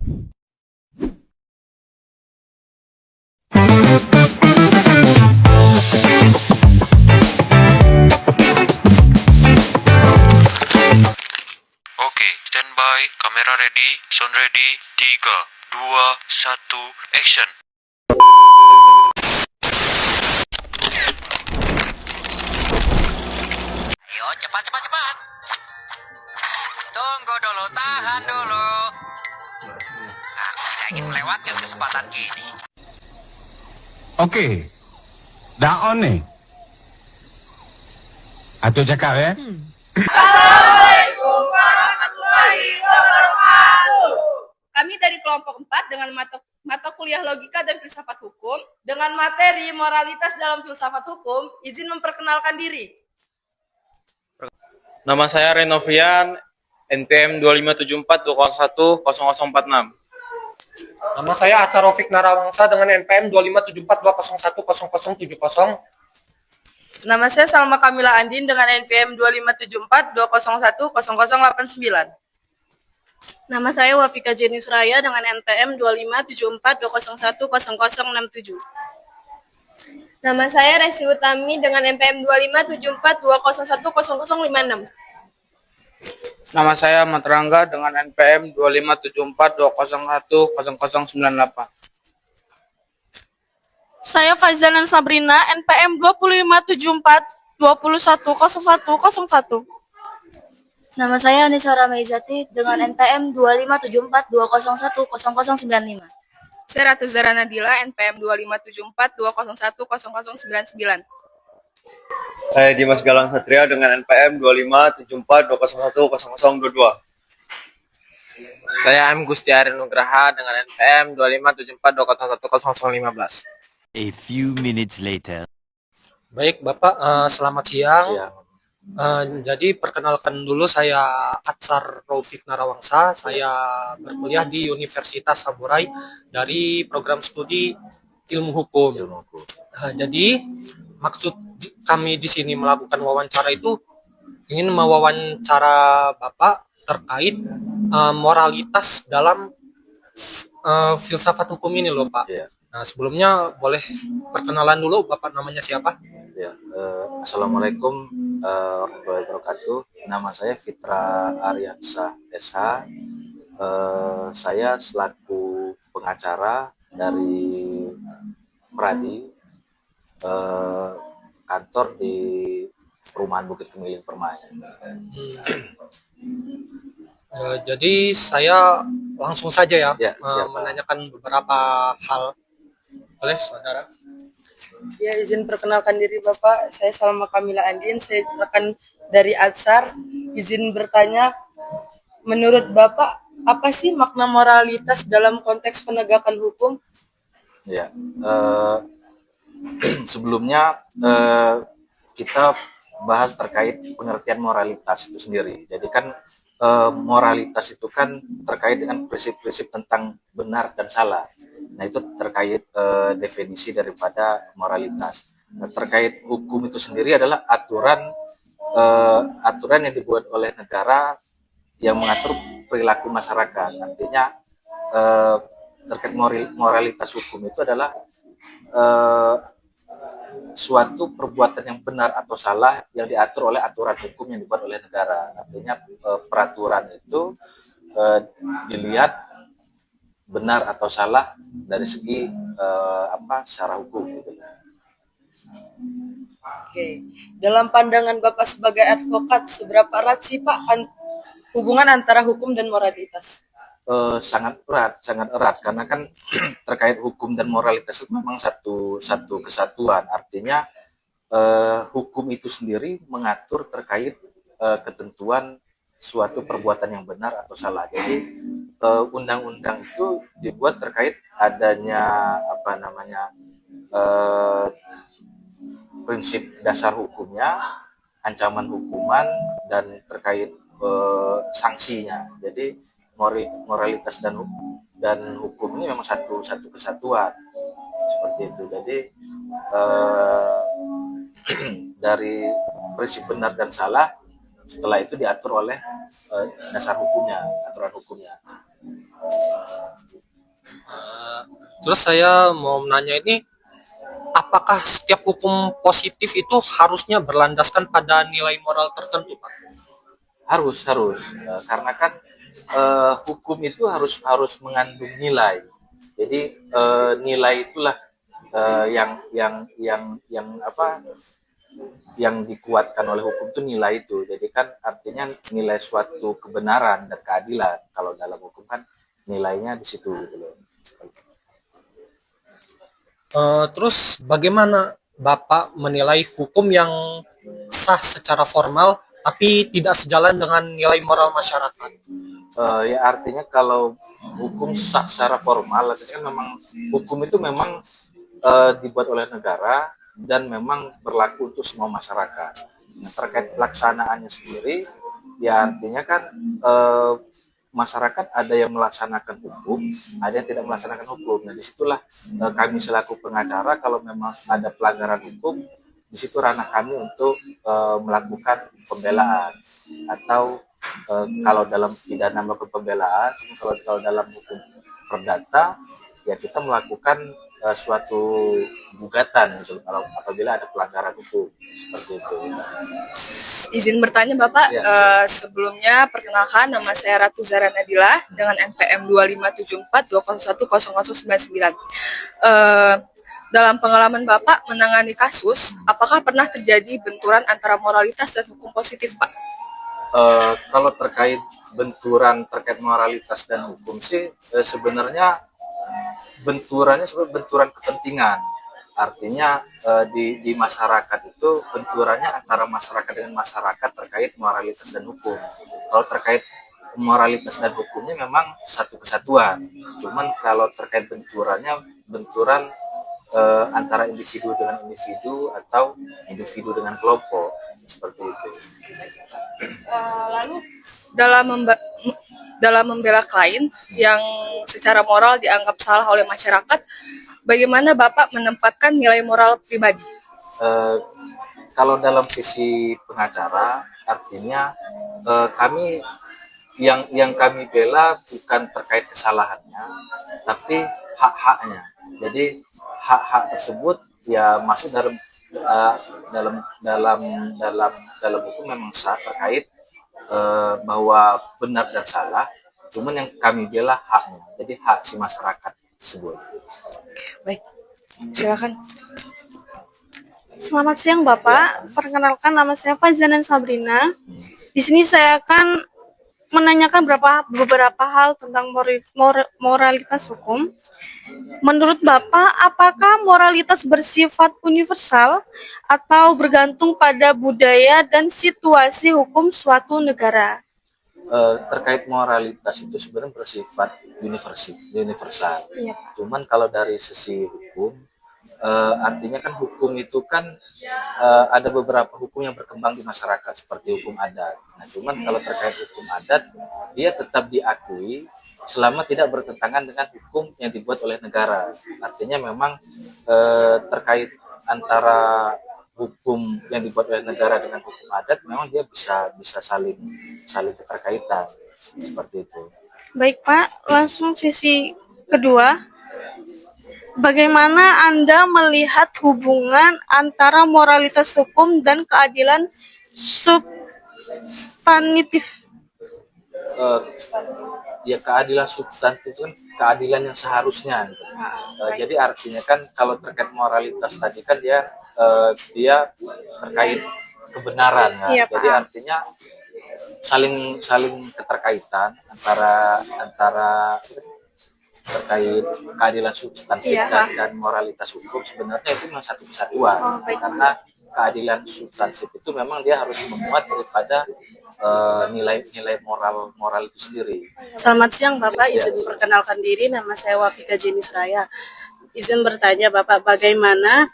Oke, standby, kamera ready, sound ready, 3, 2, 1, action. Ayo, cepat. Tunggu dulu, tahan dulu. Aku tidak ingin melewatkan kesempatan ini. Oke, dah on nih. Atau cakap ya? Assalamualaikum warahmatullahi wabarakatuh. Kami dari kelompok 4 dengan mata kuliah logika dan filsafat hukum dengan materi moralitas dalam filsafat hukum, izin memperkenalkan diri. Nama saya Renovian, NPM 257420100046. Nama saya Acarofik Narawangsa dengan NPM 257420100070. Nama saya Salma Kamila Andin dengan NPM 257420101089. Nama saya Wafika Jeni Suraya dengan NPM 257420100067. Nama saya Resi Utami dengan NPM 257420100056. Nama saya Matrangga dengan NPM 257420100098. Saya Fazlan Sabrina, NPM 2574210101. Nama saya Anissa Ramaizati dengan NPM 257420100095. Saya Ratu Zara Nadila, NPM 257420100099. Saya Dimas Galang Satria dengan NPM 257420100022. Saya M. Gustiari Nugraha dengan NPM 257420100015. A few minutes later. Baik, Bapak, selamat siang. Jadi perkenalkan dulu, saya Atsar Raufik Narawangsa. Saya berkuliah di Universitas Saburai dari program studi ilmu hukum. Jadi maksud kami di sini melakukan wawancara itu ingin mewawancara Bapak terkait moralitas dalam filsafat hukum ini loh, Pak. Ya. Nah, sebelumnya boleh perkenalan dulu, Bapak namanya siapa? Ya, Assalamualaikum warahmatullahi wabarakatuh. Nama saya Fitra Aryansyah SH. Saya selaku pengacara dari Pradi, kantor di Perumahan Bukit Kemiling Permai. Jadi saya langsung saja ya, menanyakan beberapa hal. Boleh, saudara? Ya, izin perkenalkan diri Bapak. Saya Salma Kamila Andin, saya rekan dari Atsar. Izin bertanya, menurut Bapak, apa sih makna moralitas dalam konteks penegakan hukum? Ya, sebelumnya kita bahas terkait pengertian moralitas itu sendiri. Jadi kan moralitas itu kan terkait dengan prinsip-prinsip tentang benar dan salah. Nah, itu terkait definisi daripada moralitas. Nah, terkait hukum itu sendiri adalah aturan yang dibuat oleh negara yang mengatur perilaku masyarakat. Artinya terkait moralitas hukum itu adalah suatu perbuatan yang benar atau salah yang diatur oleh aturan hukum yang dibuat oleh negara. Artinya peraturan itu dilihat benar atau salah dari segi secara hukum gitu. Oke. Dalam pandangan Bapak sebagai advokat, seberapa erat sih Pak hubungan antara hukum dan moralitas? Sangat erat karena kan terkait hukum dan moralitas itu memang satu kesatuan. Artinya hukum itu sendiri mengatur terkait ketentuan suatu perbuatan yang benar atau salah. Jadi undang-undang itu dibuat terkait adanya prinsip dasar hukumnya, ancaman hukuman, dan terkait sanksinya. Jadi moralitas dan hukum ini memang satu kesatuan seperti itu. Jadi dari prinsip benar dan salah, setelah itu diatur oleh dasar hukumnya, aturan hukumnya. Terus saya mau menanya ini, apakah setiap hukum positif itu harusnya berlandaskan pada nilai moral tertentu, Pak? Harus karena kan hukum itu harus mengandung nilai. Jadi nilai itulah yang apa yang dikuatkan oleh hukum itu nilai itu. Jadi kan artinya nilai suatu kebenaran dan keadilan. Kalau dalam hukum kan nilainya di situ gitu loh. Terus bagaimana Bapak menilai hukum yang sah secara formal tapi tidak sejalan dengan nilai moral masyarakat? Ya artinya kalau hukum sah secara formal, artinya kan memang hukum itu memang dibuat oleh negara dan memang berlaku untuk semua masyarakat. Nah, terkait pelaksanaannya sendiri, ya artinya kan masyarakat ada yang melaksanakan hukum, ada yang tidak melaksanakan hukum. Nah disitulah kami selaku pengacara kalau memang ada pelanggaran hukum, di situ ranah kami untuk melakukan pembelaan atau kalau dalam pidana melakukan pembelaan, kalau dalam hukum perdata ya kita melakukan suatu gugatan gitu, kalau apabila ada pelanggaran hukum seperti itu. Izin bertanya Bapak, Ya, sebelumnya perkenalkan nama saya Ratu Zara Nadila dengan NPM 2574201099. Dalam pengalaman Bapak menangani kasus, apakah pernah terjadi benturan antara moralitas dan hukum positif, Pak? Kalau terkait benturan terkait moralitas dan hukum sih sebenarnya benturannya sebenarnya benturan kepentingan. Artinya di masyarakat itu benturannya antara masyarakat dengan masyarakat terkait moralitas dan hukum. Kalau terkait moralitas dan hukumnya memang satu kesatuan. Cuman kalau terkait benturan antara individu dengan individu atau individu dengan kelompok seperti itu. Lalu dalam membela klien yang secara moral dianggap salah oleh masyarakat, bagaimana Bapak menempatkan nilai moral pribadi? Kalau dalam sisi pengacara, artinya kami yang kami bela bukan terkait kesalahannya, tapi hak-haknya. Jadi hak-hak tersebut ya masuk dalam hukum memang sah terkait bahwa benar dan salah. Cuman yang kami bela haknya, jadi hak si masyarakat tersebut. Baik, silakan. Selamat siang Bapak, perkenalkan nama saya Fazanan Sabrina. Di sini saya akan menanyakan beberapa hal tentang moralitas hukum. Menurut Bapak, apakah moralitas bersifat universal atau bergantung pada budaya dan situasi hukum suatu negara? Terkait moralitas itu sebenarnya bersifat universal. Iya, Pak. Cuman kalau dari sisi hukum, artinya kan hukum itu kan ada beberapa hukum yang berkembang di masyarakat seperti hukum adat. Nah, cuman kalau terkait hukum adat, dia tetap diakui selama tidak bertentangan dengan hukum yang dibuat oleh negara. Artinya memang terkait antara hukum yang dibuat oleh negara dengan hukum adat memang dia bisa saling keterkaitan seperti itu. Baik Pak, langsung sisi kedua. Bagaimana Anda melihat hubungan antara moralitas hukum dan keadilan substantif? Ya keadilan substantif kan keadilan yang seharusnya. Jadi artinya kan kalau terkait moralitas tadi kan dia terkait kebenaran. Kan? Iya, Jadi Pak. artinya saling keterkaitan antara terkait keadilan substansif Iya, dan moralitas hukum sebenarnya itu memang satu kesatuan. Oh, baik. Karena keadilan substansif itu memang dia harus memuat daripada nilai-nilai moral itu sendiri. Selamat siang Bapak, izin Ya. perkenalkan diri, nama saya Wafika Jeni Suraya. Izin bertanya Bapak, bagaimana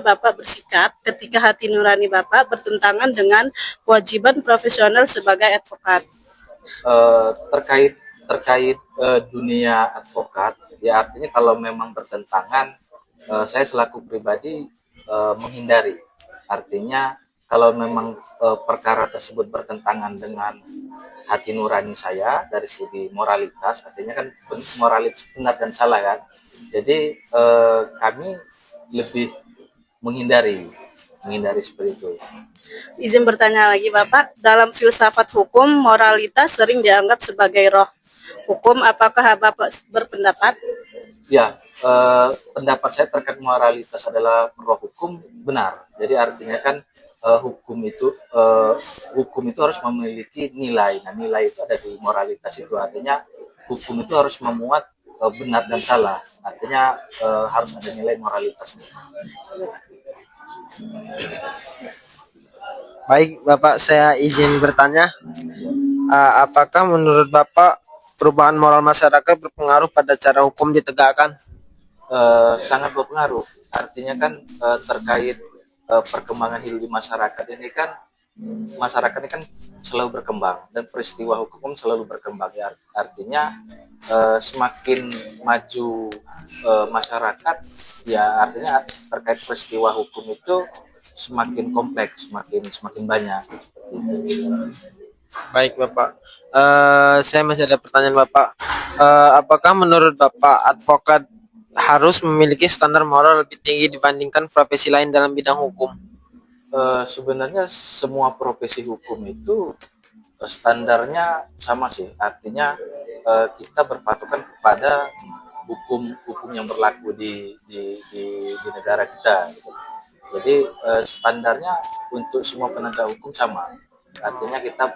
Bapak bersikap ketika hati nurani Bapak bertentangan dengan kewajiban profesional sebagai advokat? Terkait dunia advokat ya artinya kalau memang bertentangan saya selaku pribadi menghindari, artinya kalau memang perkara tersebut bertentangan dengan hati nurani saya dari segi moralitas, artinya kan moralitas benar dan salah kan. Jadi kami lebih menghindari seperti itu. Izin bertanya lagi Bapak, dalam filsafat hukum, moralitas sering dianggap sebagai roh hukum. Apakah Bapak berpendapat? Ya, pendapat saya terkait moralitas adalah roh hukum benar. Jadi artinya kan hukum itu harus memiliki nilai. Nah, nilai itu ada di moralitas itu. Artinya hukum itu harus memuat benar dan salah. Artinya harus ada nilai moralitas. Baik, Bapak, saya izin bertanya. Apakah menurut Bapak perubahan moral masyarakat berpengaruh pada cara hukum ditegakkan? Sangat berpengaruh. Artinya kan terkait perkembangan hidup di masyarakat ini kan, masyarakat ini kan selalu berkembang dan peristiwa hukum selalu berkembang. Ya, artinya semakin maju masyarakat, ya artinya terkait peristiwa hukum itu semakin kompleks, semakin banyak. Baik, Bapak. Saya masih ada pertanyaan, Bapak. Apakah menurut Bapak advokat harus memiliki standar moral lebih tinggi dibandingkan profesi lain dalam bidang hukum? Sebenarnya semua profesi hukum itu standarnya sama sih. Artinya kita berpatokan kepada hukum yang berlaku di negara kita. Jadi standarnya untuk semua penegak hukum sama. Artinya kita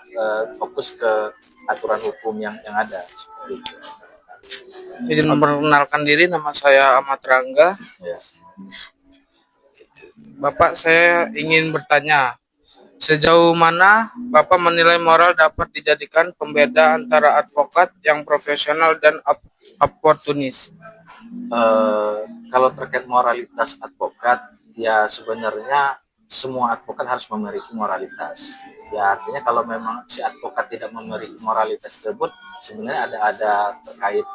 fokus ke aturan hukum yang ada. Seperti itu. Izin memperkenalkan diri, nama saya Ahmad Rangga. Ya. Bapak, saya ingin bertanya, sejauh mana Bapak menilai moral dapat dijadikan pembeda antara advokat yang profesional dan oportunis? Kalau terkait moralitas advokat, ya sebenarnya semua advokat harus memiliki moralitas. Ya artinya kalau memang si advokat tidak memiliki moralitas tersebut, sebenarnya ada terkait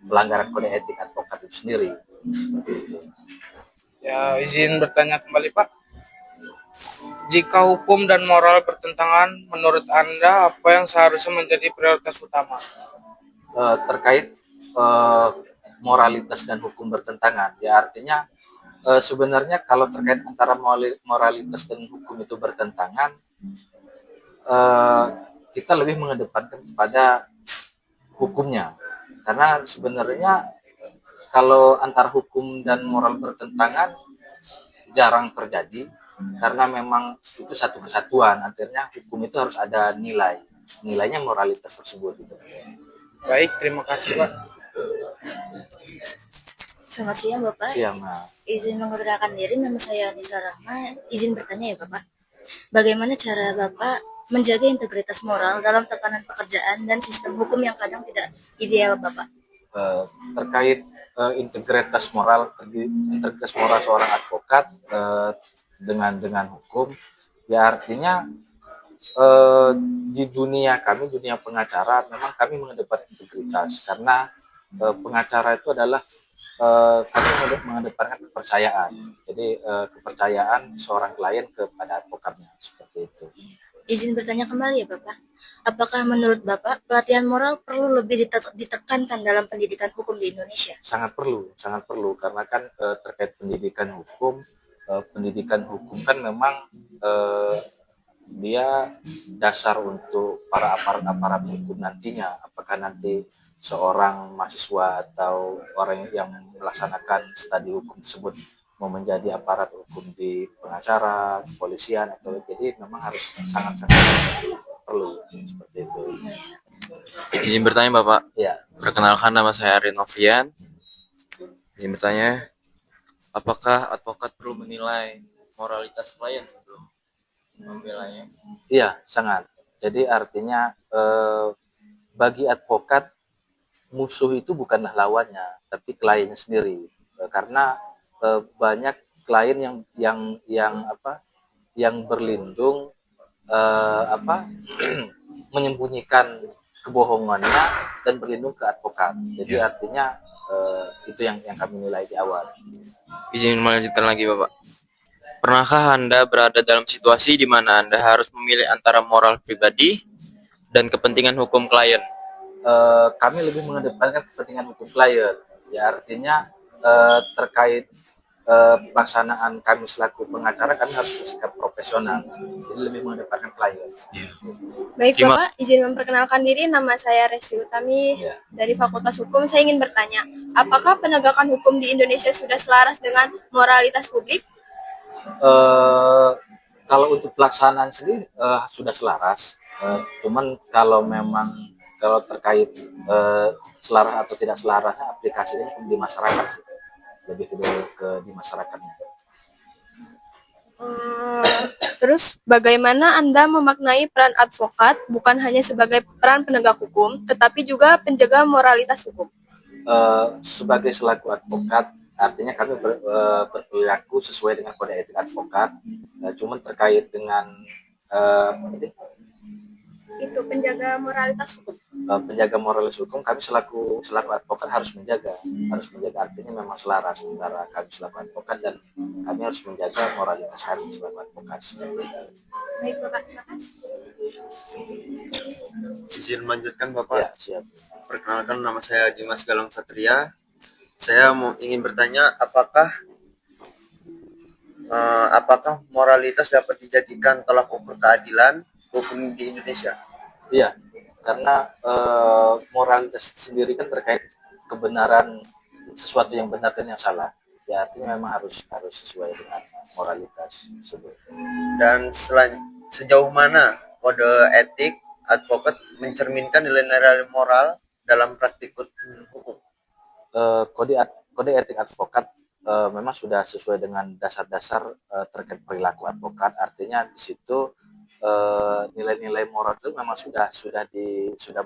pelanggaran kode etik advokat itu sendiri. Ya, izin bertanya kembali Pak. Jika hukum dan moral bertentangan, menurut Anda apa yang seharusnya menjadi prioritas utama? Terkait moralitas dan hukum bertentangan, ya artinya sebenarnya kalau terkait antara moralitas dan hukum itu bertentangan, kita lebih mengedepankan kepada hukumnya, karena sebenarnya kalau antara hukum dan moral bertentangan jarang terjadi, karena memang itu satu kesatuan. Artinya hukum itu harus ada nilainya moralitas tersebut gitu. Baik, terima kasih Pak. Selamat siang Bapak. Siang, Mas. Izin memperkenalkan diri, nama saya Anissa Rahma. Izin bertanya ya Bapak, bagaimana cara Bapak menjaga integritas moral dalam tekanan pekerjaan dan sistem hukum yang kadang tidak ideal Bapak? Terkait integritas moral seorang advokat dengan hukum, ya artinya di dunia pengacara memang kami mengedepankan integritas, karena pengacara itu adalah kami mengedepankan kepercayaan. Jadi kepercayaan seorang klien kepada advokatnya, seperti itu. Izin bertanya kembali ya Bapak, apakah menurut Bapak pelatihan moral perlu lebih ditekankan dalam pendidikan hukum di Indonesia? Sangat perlu, karena kan terkait pendidikan hukum kan memang dia dasar untuk para aparat hukum nantinya. Apakah nanti seorang mahasiswa atau orang yang melaksanakan studi hukum tersebut mau menjadi aparat hukum di pengacara, kepolisian, atau jadi memang harus sangat perlu seperti itu. Izin bertanya Bapak. Ya. Perkenalkan, nama saya Arin Novian. Izin bertanya, apakah advokat perlu menilai moralitas klien sebelum membelanya? Iya, sangat. Jadi artinya bagi advokat musuh itu bukanlah lawannya, tapi kliennya sendiri. Karena banyak klien yang berlindung menyembunyikan kebohongannya dan berlindung ke advokat. Jadi artinya itu yang kami nilai di awal. Izin melanjutkan lagi Bapak. Pernahkah Anda berada dalam situasi di mana Anda harus memilih antara moral pribadi dan kepentingan hukum klien? Kami lebih mengedepankan kepentingan hukum klien. Ya artinya terkait pelaksanaan kami selaku pengacara, kami harus bersikap profesional. Jadi lebih mengedepankan klien. Baik Bapak, izin memperkenalkan diri, nama saya Resti Utami dari Fakultas Hukum. Saya ingin bertanya, apakah penegakan hukum di Indonesia sudah selaras dengan moralitas publik? Kalau untuk pelaksanaan sendiri sudah selaras, cuman kalau terkait selaras atau tidak selarasnya aplikasinya di masyarakat sih, lebih ke di masyarakatnya. Terus bagaimana Anda memaknai peran advokat bukan hanya sebagai peran penegak hukum, tetapi juga penjaga moralitas hukum? Sebagai selaku advokat, artinya kami berperilaku sesuai dengan kode etik advokat. Cuman terkait dengan Itu penjaga moralitas hukum. Penjaga moralitas hukum, kami selaku advokat harus menjaga artinya memang selaras antara kami selaku advokat dan kami harus menjaga moralitas kami selaku advokat. Baik Bapak, terima kasih. Izin melanjutkan Bapak. Ya, siap. Perkenalkan, nama saya Dimas Galang Satria. Saya ingin bertanya, apakah moralitas dapat dijadikan tolak ukur keadilan hukum di Indonesia? Iya, karena moralitas sendiri kan terkait kebenaran sesuatu yang benar dan yang salah. Ya artinya memang harus sesuai dengan moralitas tersebut. Dan sejauh mana kode etik advokat mencerminkan nilai-nilai moral dalam praktik hukum? Kode etik advokat memang sudah sesuai dengan dasar-dasar terkait perilaku advokat. Artinya di situ nilai-nilai moral itu memang sudah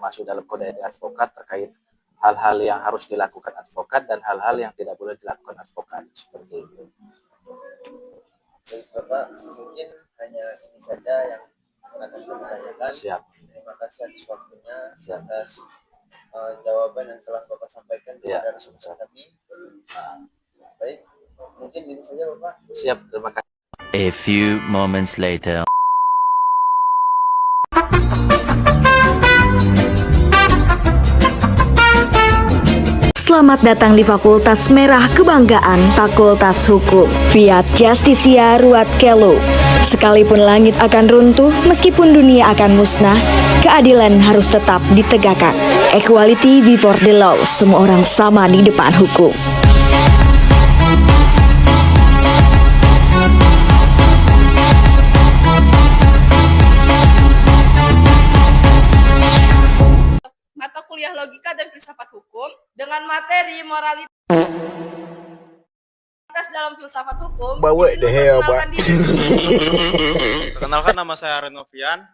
masuk dalam kode etik advokat terkait hal-hal yang harus dilakukan advokat dan hal-hal yang tidak boleh dilakukan advokat, seperti itu. Baik Bapak, mungkin hanya ini saja yang akan kami tanyakan. Siap. Terima kasih atas waktunya, Siap. atas jawaban yang telah Bapak sampaikan Ya, kepada rekan kami. Baik, mungkin ini saja Bapak. Siap, terima kasih. A few moments later. Selamat datang di Fakultas Merah Kebanggaan Fakultas Hukum. Fiat Justitia Ruat Kelo. Sekalipun langit akan runtuh, meskipun dunia akan musnah, keadilan harus tetap ditegakkan. Equality before the law, semua orang sama di depan hukum. Mata kuliah logika dan filsafat hukum dengan materi moralitas dalam filsafat hukum. Bawa the hell, Pak. Perkenalkan, nama saya Renovian.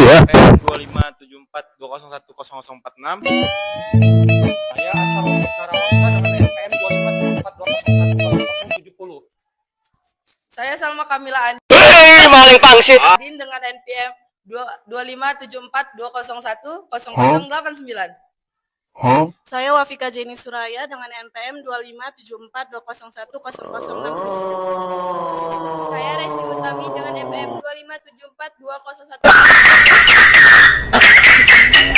ya. PM 257420101046. Saya Acar Rafiq Narawangsa dengan NPM 257420101070. Saya Salma Kamila Andin. Maling pangsit. Dengan NPM 257420101089. Saya Wafika Jenny Suraya dengan NPM 257420101067. Saya Resti Utami dengan NPM 25742010.